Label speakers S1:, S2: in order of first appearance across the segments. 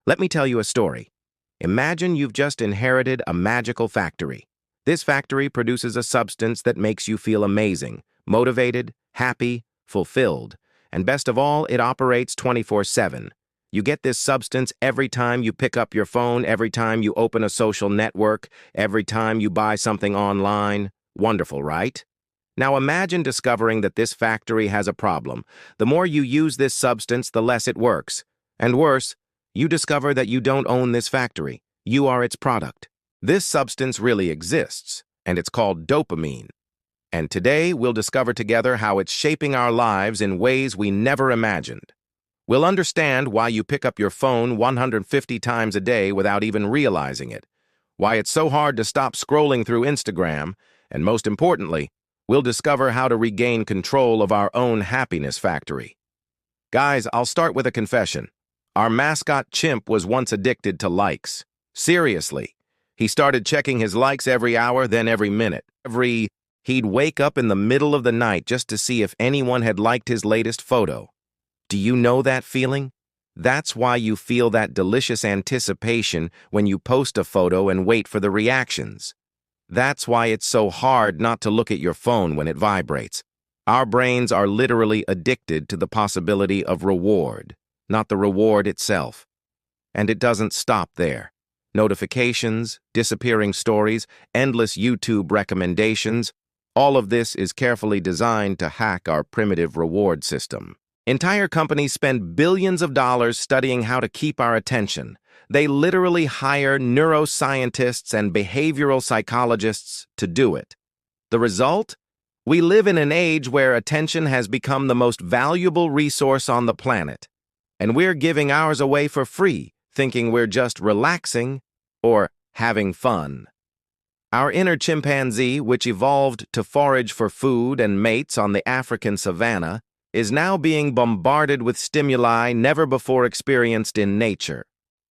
S1: Let me tell you a story. Imagine you've just inherited a magical factory. This factory produces a substance that makes you feel amazing, motivated, happy, fulfilled, and best of all, it operates 24/7. You get this substance every time you pick up your phone, every time you open a social network, every time you buy something online. Wonderful, right? Now imagine discovering that this factory has a problem. The more you use this substance, the less it works. And worse, you discover that you don't own this factory. You are its product. This substance really exists, and it's called dopamine. And today, we'll discover together how it's shaping our lives in ways we never imagined. We'll understand why you pick up your phone 150 times a day without even realizing it, why it's so hard to stop scrolling through Instagram, and most importantly, we'll discover how to regain control of our own happiness factory. Guys, I'll start with a confession. Our mascot Chimp was once addicted to likes. Seriously. He started checking his likes every hour, then every minute. He'd wake up in the middle of the night just to see if anyone had liked his latest photo. Do you know that feeling? That's why you feel that delicious anticipation when you post a photo and wait for the reactions. That's why it's so hard not to look at your phone when it vibrates. Our brains are literally addicted to the possibility of reward, not the reward itself. And it doesn't stop there. Notifications, disappearing stories, endless YouTube recommendations, all of this is carefully designed to hack our primitive reward system. Entire companies spend billions of dollars studying how to keep our attention. They literally hire neuroscientists and behavioral psychologists to do it. The result? We live in an age where attention has become the most valuable resource on the planet. And we're giving ours away for free, thinking we're just relaxing or having fun. Our inner chimpanzee, which evolved to forage for food and mates on the African savanna, is now being bombarded with stimuli never before experienced in nature.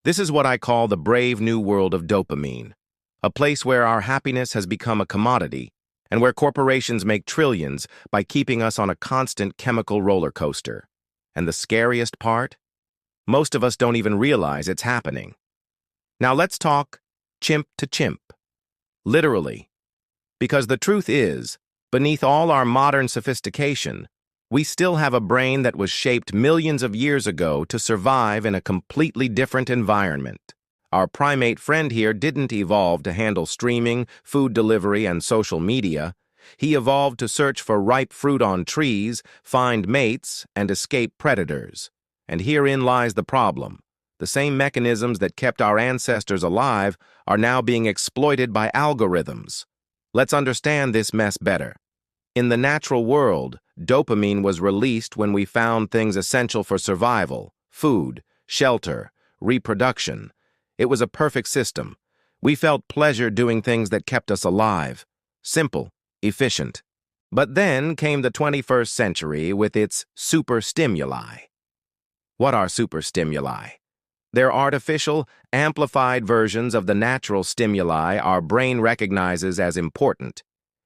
S1: This is what I call the brave new world of dopamine, a place where our happiness has become a commodity and where corporations make trillions by keeping us on a constant chemical roller coaster. And the scariest part? Most of us don't even realize it's happening. Now let's talk chimp to chimp. Literally. Because the truth is, beneath all our modern sophistication, we still have a brain that was shaped millions of years ago to survive in a completely different environment. Our primate friend here didn't evolve to handle streaming, food delivery, and social media. He evolved to search for ripe fruit on trees, find mates, and escape predators. And herein lies the problem. The same mechanisms that kept our ancestors alive are now being exploited by algorithms. Let's understand this mess better. In the natural world, dopamine was released when we found things essential for survival: food, shelter, reproduction. It was a perfect system. We felt pleasure doing things that kept us alive. Simple, efficient. But then came the 21st century with its super stimuli. What are super stimuli? They're artificial, amplified versions of the natural stimuli our brain recognizes as important.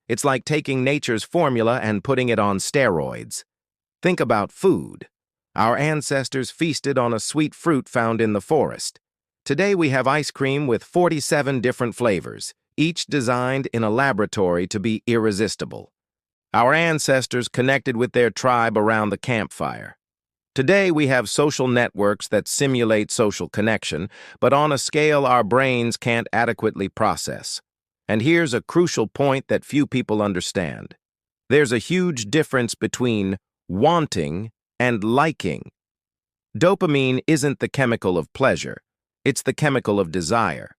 S1: It's like taking nature's formula and putting it on steroids. Think about food. Our ancestors feasted on a sweet fruit found in the forest. Today we have ice cream with 47 different flavors, each designed in a laboratory to be irresistible. Our ancestors connected with their tribe around the campfire. Today we have social networks that simulate social connection, but on a scale our brains can't adequately process. And here's a crucial point that few people understand. There's a huge difference between wanting and liking. Dopamine isn't the chemical of pleasure. It's the chemical of desire.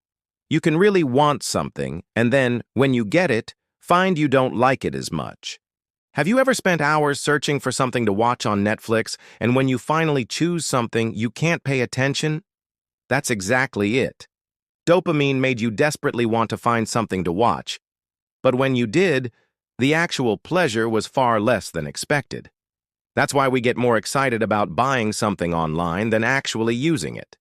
S1: You can really want something, and then, when you get it, find you don't like it as much. Have you ever spent hours searching for something to watch on Netflix, and when you finally choose something, you can't pay attention? That's exactly it. Dopamine made you desperately want to find something to watch. But when you did, the actual pleasure was far less than expected. That's why we get more excited about buying something online than actually using it.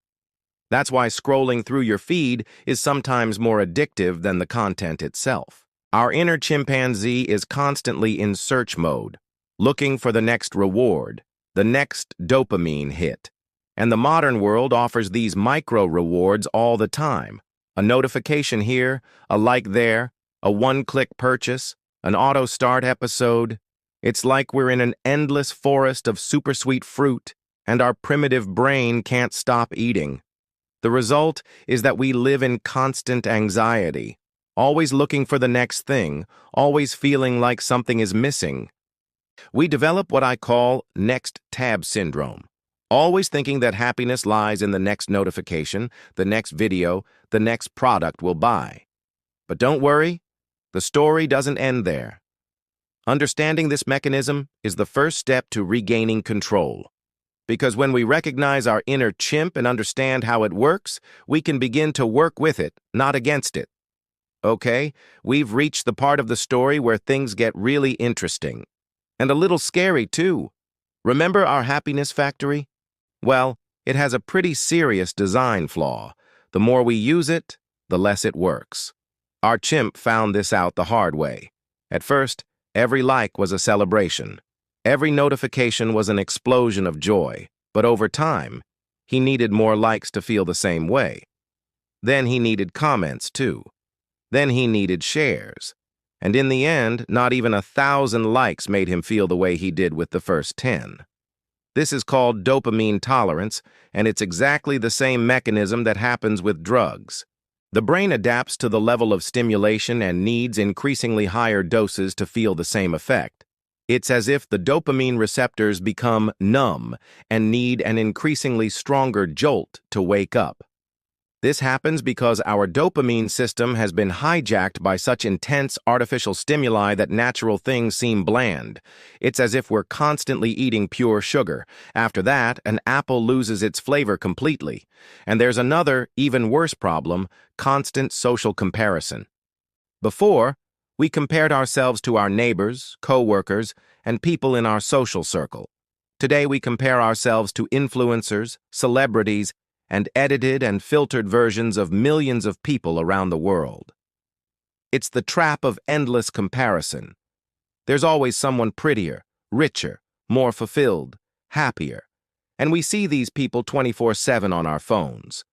S1: That's why scrolling through your feed is sometimes more addictive than the content itself. Our inner chimpanzee is constantly in search mode, looking for the next reward, the next dopamine hit. And the modern world offers these micro rewards all the time. A notification here, a like there, a one-click purchase, an auto-start episode. It's like we're in an endless forest of super sweet fruit, and our primitive brain can't stop eating. The result is that we live in constant anxiety, always looking for the next thing, always feeling like something is missing. We develop what I call next tab syndrome, always thinking that happiness lies in the next notification, the next video, the next product we'll buy. But don't worry, the story doesn't end there. Understanding this mechanism is the first step to regaining control. Because when we recognize our inner chimp and understand how it works, we can begin to work with it, not against it. Okay, we've reached the part of the story where things get really interesting. And a little scary, too. Remember our happiness factory? Well, it has a pretty serious design flaw. The more we use it, the less it works. Our chimp found this out the hard way. At first, every like was a celebration. Every notification was an explosion of joy. But over time, he needed more likes to feel the same way. Then he needed comments, too. Then he needed shares. And in the end, not even 1,000 likes made him feel the way he did with the first 10. This is called dopamine tolerance, and it's exactly the same mechanism that happens with drugs. The brain adapts to the level of stimulation and needs increasingly higher doses to feel the same effect. It's as if the dopamine receptors become numb and need an increasingly stronger jolt to wake up. This happens because our dopamine system has been hijacked by such intense artificial stimuli that natural things seem bland. It's as if we're constantly eating pure sugar. After that, an apple loses its flavor completely. And there's another, even worse problem: constant social comparison. Before, we compared ourselves to our neighbors, co-workers, and people in our social circle. Today, we compare ourselves to influencers, celebrities, and edited and filtered versions of millions of people around the world. It's the trap of endless comparison. There's always someone prettier, richer, more fulfilled, happier, and we see these people 24/7 on our phones.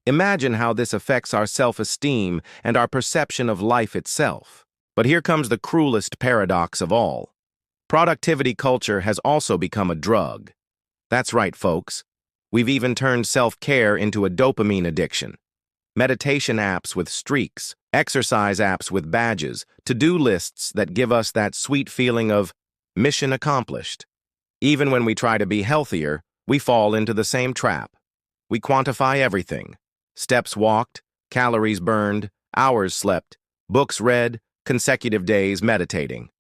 S1: Imagine how this affects our self-esteem and our perception of life itself. But here comes the cruelest paradox of all. Productivity culture has also become a drug. That's right, folks. We've even turned self-care into a dopamine addiction. Meditation apps with streaks, exercise apps with badges, to-do lists that give us that sweet feeling of mission accomplished. Even when we try to be healthier, we fall into the same trap. We quantify everything: steps walked, calories burned, hours slept, books read, consecutive days meditating.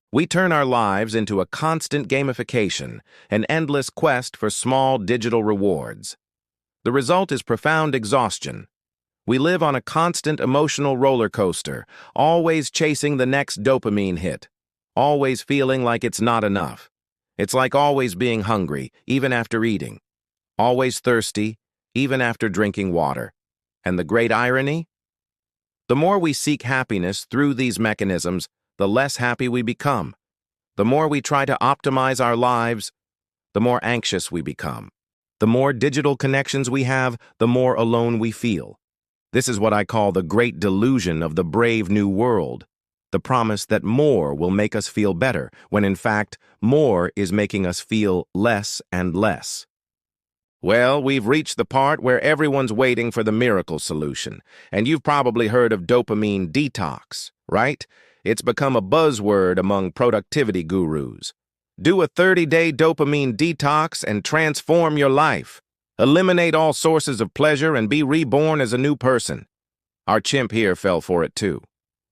S1: We turn our lives into a constant gamification, an endless quest for small digital rewards. The result is profound exhaustion. We live on a constant emotional roller coaster, always chasing the next dopamine hit, always feeling like it's not enough. It's like always being hungry, even after eating, always thirsty, even after drinking water. And the great irony? The more we seek happiness through these mechanisms, the less happy we become. The more we try to optimize our lives, the more anxious we become. The more digital connections we have, the more alone we feel. This is what I call the great delusion of the brave new world, the promise that more will make us feel better, when in fact, more is making us feel less and less. Well, we've reached the part where everyone's waiting for the miracle solution, and you've probably heard of dopamine detox, right? It's become a buzzword among productivity gurus. Do a 30-day dopamine detox and transform your life. Eliminate all sources of pleasure and be reborn as a new person. Our chimp here fell for it too.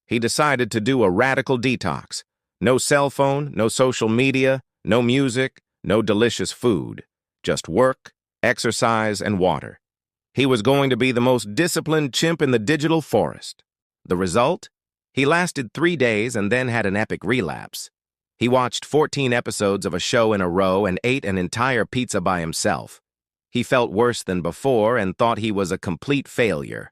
S1: He decided to do a radical detox. No cell phone, no social media, no music, no delicious food. Just work, exercise, and water. He was going to be the most disciplined chimp in the digital forest. The result? He lasted 3 days and then had an epic relapse. He watched 14 episodes of a show in a row and ate an entire pizza by himself. He felt worse than before and thought he was a complete failure.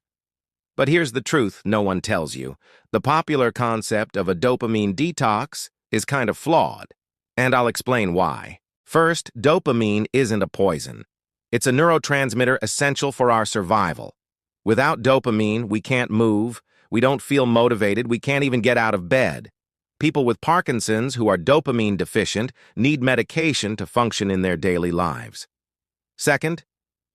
S1: But here's the truth no one tells you. The popular concept of a dopamine detox is kind of flawed, and I'll explain why. First, dopamine isn't a poison. It's a neurotransmitter essential for our survival. Without dopamine, we can't move, we don't feel motivated, we can't even get out of bed. People with Parkinson's who are dopamine deficient need medication to function in their daily lives. Second,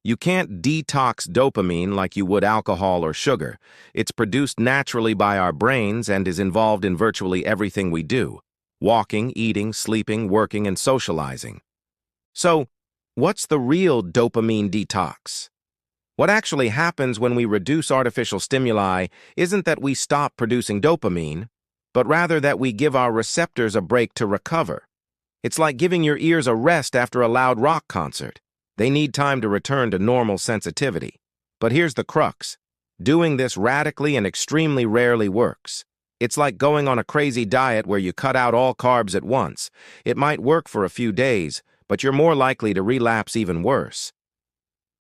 S1: you can't detox dopamine like you would alcohol or sugar. It's produced naturally by our brains and is involved in virtually everything we do: walking, eating, sleeping, working, and socializing. So, what's the real dopamine detox? What actually happens when we reduce artificial stimuli isn't that we stop producing dopamine, but rather that we give our receptors a break to recover. It's like giving your ears a rest after a loud rock concert. They need time to return to normal sensitivity. But here's the crux. Doing this radically and extremely rarely works. It's like going on a crazy diet where you cut out all carbs at once. It might work for a few days, but you're more likely to relapse even worse.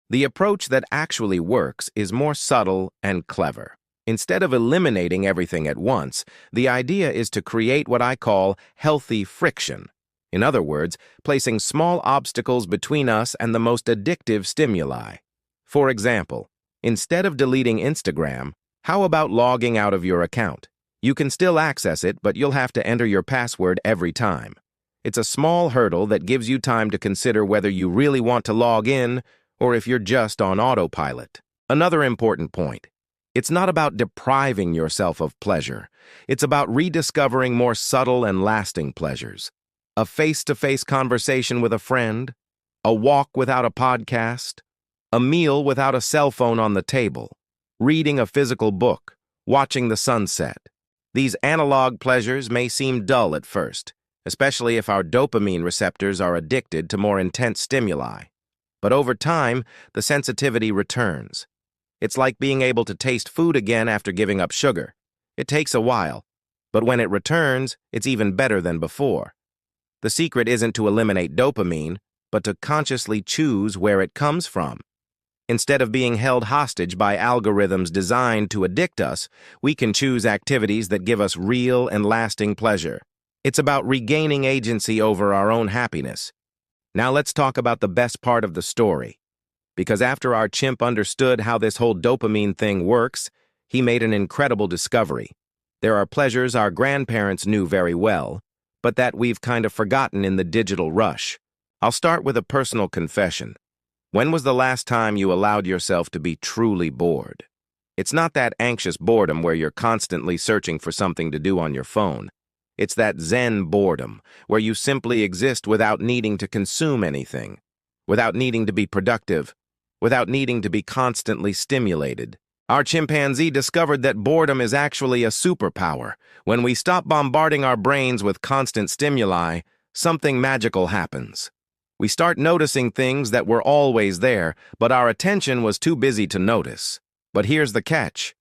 S1: The approach that actually works is more subtle and clever. Instead of eliminating everything at once, the idea is to create what I call healthy friction. In other words, placing small obstacles between us and the most addictive stimuli. For example, instead of deleting Instagram, how about logging out of your account? You can still access it, but you'll have to enter your password every time. It's a small hurdle that gives you time to consider whether you really want to log in or if you're just on autopilot. Another important point. It's not about depriving yourself of pleasure. It's about rediscovering more subtle and lasting pleasures. A face-to-face conversation with a friend, a walk without a podcast, a meal without a cell phone on the table, reading a physical book, watching the sunset. These analog pleasures may seem dull at first, especially if our dopamine receptors are addicted to more intense stimuli. But over time, the sensitivity returns. It's like being able to taste food again after giving up sugar. It takes a while, but when it returns, it's even better than before. The secret isn't to eliminate dopamine, but to consciously choose where it comes from. Instead of being held hostage by algorithms designed to addict us, we can choose activities that give us real and lasting pleasure. It's about regaining agency over our own happiness. Now let's talk about the best part of the story. Because after our chimp understood how this whole dopamine thing works, he made an incredible discovery. There are pleasures our grandparents knew very well, but that we've kind of forgotten in the digital rush. I'll start with a personal confession. When was the last time you allowed yourself to be truly bored? It's not that anxious boredom where you're constantly searching for something to do on your phone. It's that Zen boredom, where you simply exist without needing to consume anything, without needing to be productive, without needing to be constantly stimulated. Our chimpanzee discovered that boredom is actually a superpower. When we stop bombarding our brains with constant stimuli, something magical happens. We start noticing things that were always there, but our attention was too busy to notice. But here's the catch.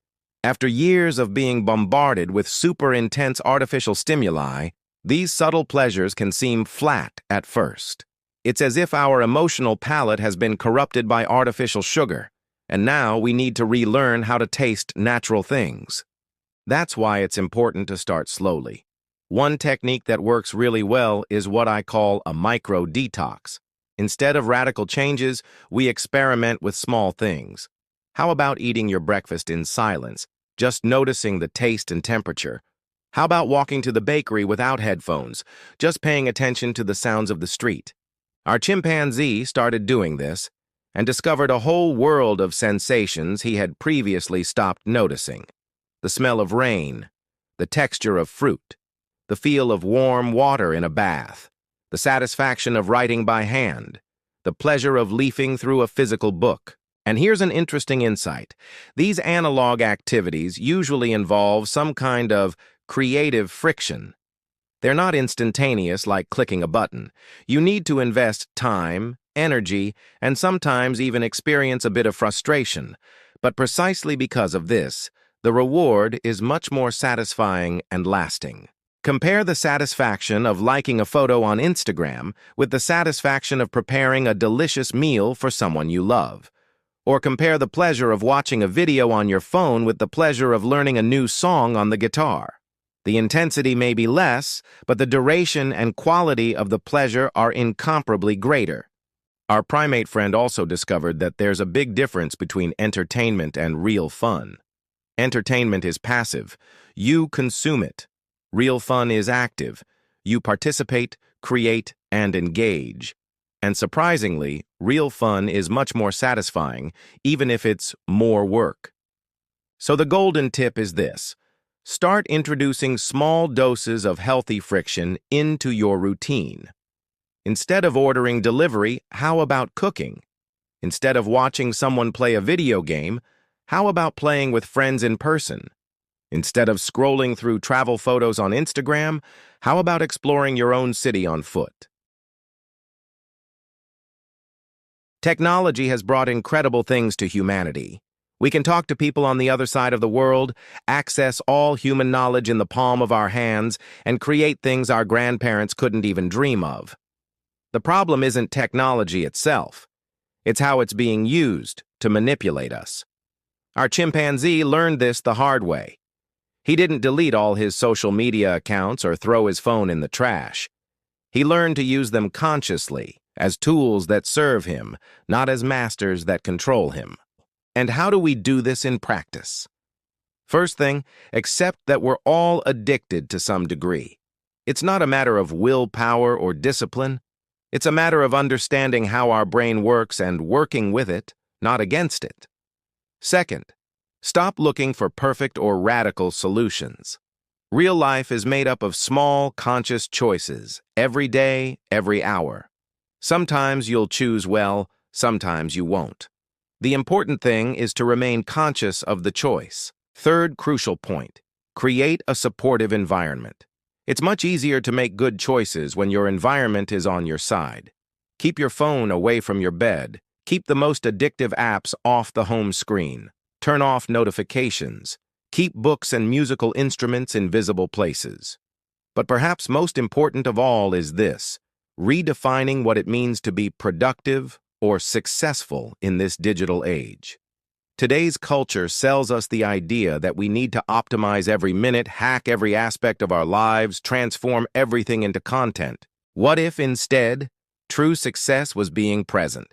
S1: After years of being bombarded with super intense artificial stimuli, these subtle pleasures can seem flat at first. It's as if our emotional palate has been corrupted by artificial sugar, and now we need to relearn how to taste natural things. That's why it's important to start slowly. One technique that works really well is what I call a micro-detox. Instead of radical changes, we experiment with small things. How about eating your breakfast in silence, just noticing the taste and temperature? How about walking to the bakery without headphones, just paying attention to the sounds of the street? Our chimpanzee started doing this and discovered a whole world of sensations he had previously stopped noticing. The smell of rain, the texture of fruit, the feel of warm water in a bath, the satisfaction of writing by hand, the pleasure of leafing through a physical book. And here's an interesting insight. These analog activities usually involve some kind of creative friction. They're not instantaneous like clicking a button. You need to invest time, energy, and sometimes even experience a bit of frustration. But precisely because of this, the reward is much more satisfying and lasting. Compare the satisfaction of liking a photo on Instagram with the satisfaction of preparing a delicious meal for someone you love. Or compare the pleasure of watching a video on your phone with the pleasure of learning a new song on the guitar. The intensity may be less, but the duration and quality of the pleasure are incomparably greater. Our primate friend also discovered that there's a big difference between entertainment and real fun. Entertainment is passive. You consume it. Real fun is active. You participate, create, and engage. And surprisingly, real fun is much more satisfying, even if it's more work. So the golden tip is this. Start introducing small doses of healthy friction into your routine. Instead of ordering delivery, how about cooking? Instead of watching someone play a video game, how about playing with friends in person? Instead of scrolling through travel photos on Instagram, how about exploring your own city on foot? Technology has brought incredible things to humanity. We can talk to people on the other side of the world, access all human knowledge in the palm of our hands, and create things our grandparents couldn't even dream of. The problem isn't technology itself. It's how it's being used to manipulate us. Our chimpanzee learned this the hard way. He didn't delete all his social media accounts or throw his phone in the trash. He learned to use them consciously, as tools that serve him, not as masters that control him. And how do we do this in practice? First thing, accept that we're all addicted to some degree. It's not a matter of willpower or discipline. It's a matter of understanding how our brain works and working with it, not against it. Second, stop looking for perfect or radical solutions. Real life is made up of small, conscious choices, every day, every hour. Sometimes you'll choose well, sometimes you won't. The important thing is to remain conscious of the choice. Third crucial point, create a supportive environment. It's much easier to make good choices when your environment is on your side. Keep your phone away from your bed. Keep the most addictive apps off the home screen. Turn off notifications. Keep books and musical instruments in visible places. But perhaps most important of all is this, redefining what it means to be productive or successful in this digital age. Today's culture sells us the idea that we need to optimize every minute, hack every aspect of our lives, transform everything into content. What if instead, true success was being present?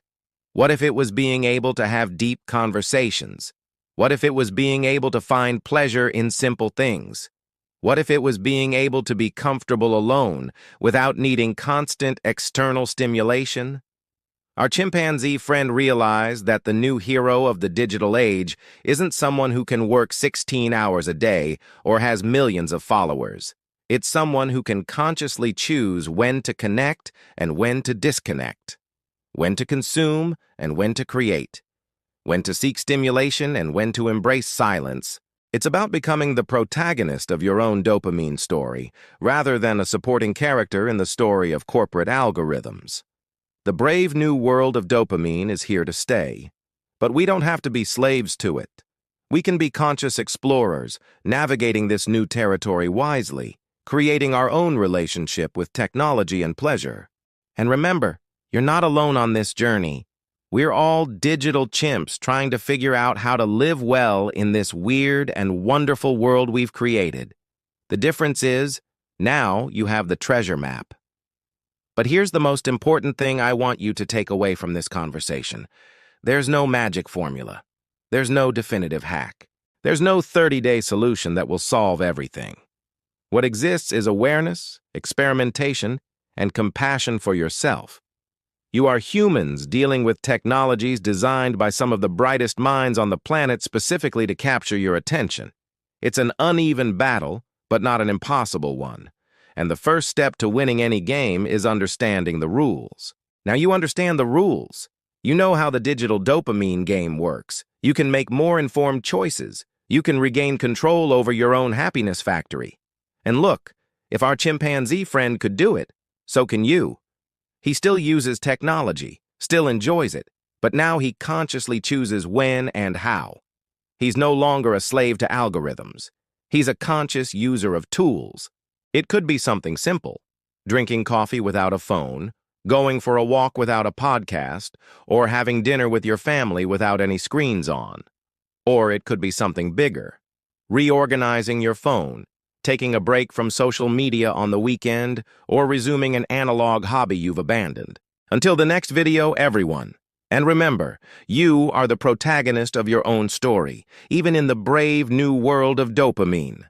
S1: What if it was being able to have deep conversations? What if it was being able to find pleasure in simple things? What if it was being able to be comfortable alone without needing constant external stimulation? Our chimpanzee friend realized that the new hero of the digital age isn't someone who can work 16 hours a day or has millions of followers. It's someone who can consciously choose when to connect and when to disconnect, when to consume and when to create, when to seek stimulation and when to embrace silence. It's about becoming the protagonist of your own dopamine story, rather than a supporting character in the story of corporate algorithms. The brave new world of dopamine is here to stay, but we don't have to be slaves to it. We can be conscious explorers, navigating this new territory wisely, creating our own relationship with technology and pleasure. And remember, you're not alone on this journey. We're all digital chimps trying to figure out how to live well in this weird and wonderful world we've created. The difference is, now you have the treasure map. But here's the most important thing I want you to take away from this conversation. There's no magic formula. There's no definitive hack. There's no 30-day solution that will solve everything. What exists is awareness, experimentation, and compassion for yourself. You are humans dealing with technologies designed by some of the brightest minds on the planet specifically to capture your attention. It's an uneven battle, but not an impossible one. And the first step to winning any game is understanding the rules. Now you understand the rules. You know how the digital dopamine game works. You can make more informed choices. You can regain control over your own happiness factory. And look, if our chimpanzee friend could do it, so can you. He still uses technology, still enjoys it, but now he consciously chooses when and how. He's no longer a slave to algorithms. He's a conscious user of tools. It could be something simple, drinking coffee without a phone, going for a walk without a podcast, or having dinner with your family without any screens on. Or it could be something bigger, reorganizing your phone, taking a break from social media on the weekend, or resuming an analog hobby you've abandoned. Until the next video, everyone. And remember, you are the protagonist of your own story, even in the brave new world of dopamine.